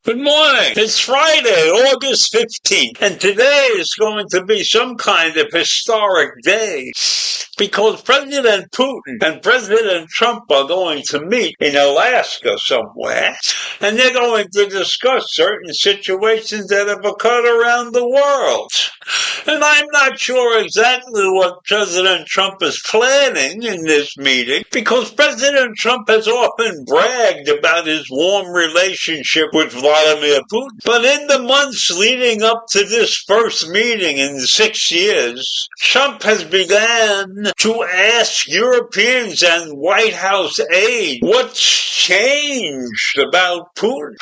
Good morning. It's Friday, August 15th, and today is going to be some kind of historic day because President Putin and President Trump are going to meet in Alaska somewhere, and they're going to discuss certain situations that have occurred around the world. And I'm not sure exactly what President Trump is planning in this meeting, because President Trump has often bragged about his warm relationship with Vladimir Putin. But in the months leading up to this first meeting in 6 years, Trump has begun to ask Europeans and White House aides what's changed about Putin.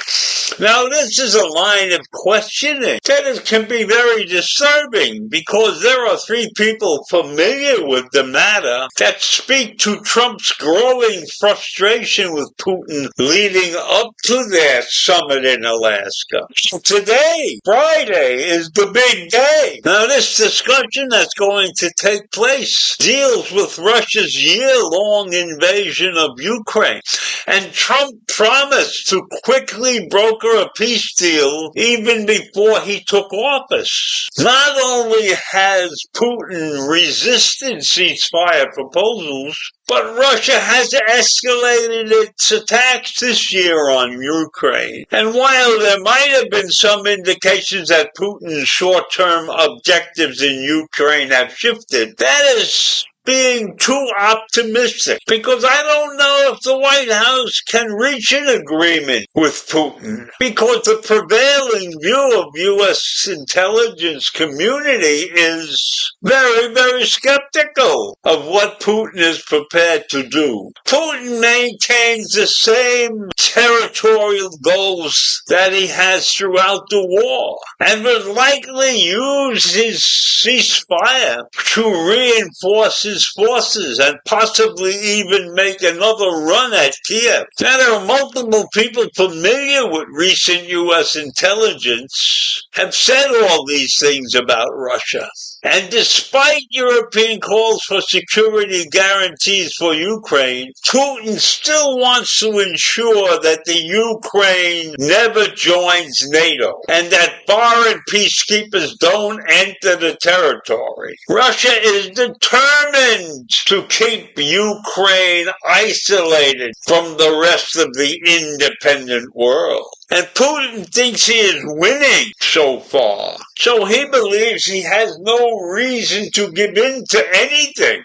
Now, this is a line of questioning that can be very disturbing, because there are three people familiar with the matter that speak to Trump's growing frustration with Putin leading up to their summit in Alaska. So today, Friday, is the big day. Now, this discussion that's going to take place deals with Russia's year-long invasion of Ukraine, and Trump promised to quickly broker a peace deal even before he took office. Not only has Putin resisted ceasefire proposals, but Russia has escalated its attacks this year on Ukraine. And while there might have been some indications that Putin's short-term objectives in Ukraine have shifted, that is being too optimistic, because I don't know if the White House can reach an agreement with Putin, because the prevailing view of U.S. intelligence community is very, very skeptical of what Putin is prepared to do. Putin maintains the same territorial goals that he has throughout the war, and would likely use his ceasefire to reinforce his forces and possibly even make another run at Kiev. Now, there are multiple people familiar with recent U.S. intelligence have said all these things about Russia. And despite European calls for security guarantees for Ukraine, Putin still wants to ensure that the Ukraine never joins NATO and that foreign peacekeepers don't enter the territory. Russia is determined to keep Ukraine isolated from the rest of the independent world. And Putin thinks he is winning so far. So he believes he has no reason to give in to anything.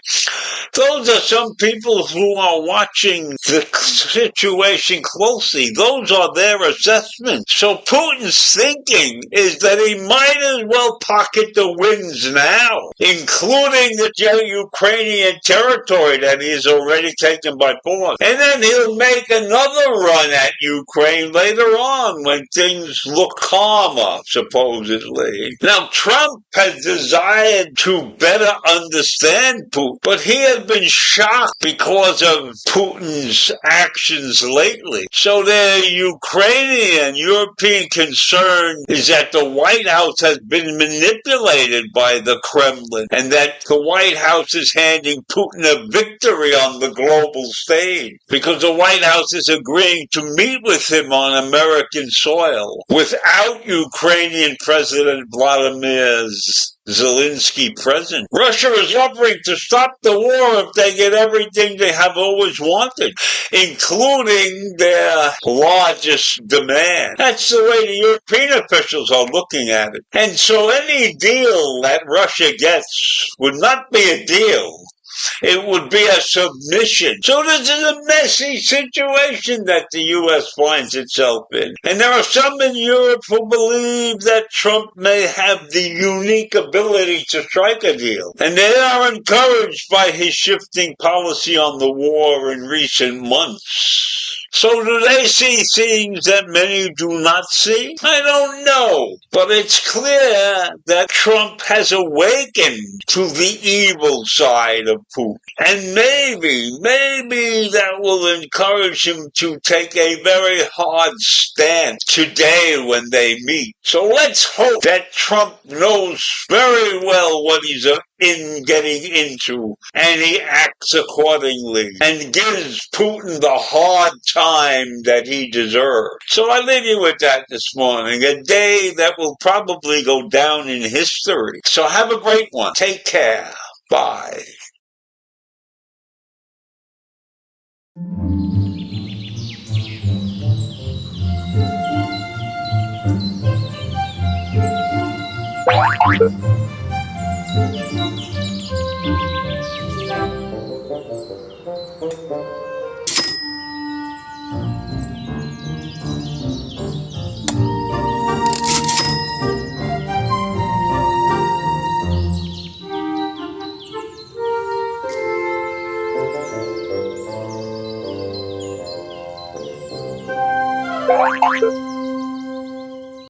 Those are some people who are watching the situation closely. Those are their assessments. So Putin's thinking is that he might as well pocket the wins now, including the Ukrainian territory that he has already taken by force. And then he'll make another run at Ukraine later on when things look calmer, supposedly. Now, Trump has desired to better understand Putin, but he has been shocked because of Putin's actions lately. So their Ukrainian, European concern is that the White House has been manipulated by the Kremlin, and that the White House is handing Putin a victory on the global stage, because the White House is agreeing to meet with him on American soil without Ukrainian President Vladimir Zelensky present. Russia is offering to stop the war if they get everything they have always wanted, including their largest demand. That's the way the European officials are looking at it. And so any deal that Russia gets would not be a deal. It would be a submission. So this is a messy situation that the U.S. finds itself in. And there are some in Europe who believe that Trump may have the unique ability to strike a deal. And they are encouraged by his shifting policy on the war in recent months. So do they see things that many do not see? I don't know. But it's clear that Trump has awakened to the evil side of Putin. And maybe that will encourage him to take a very hard stand today when they meet. So let's hope that Trump knows very well what he's getting into, and he acts accordingly and gives Putin the hard time that he deserves. So I leave you with that this morning, a day that will probably go down in history. So have a great one. Take care. Bye.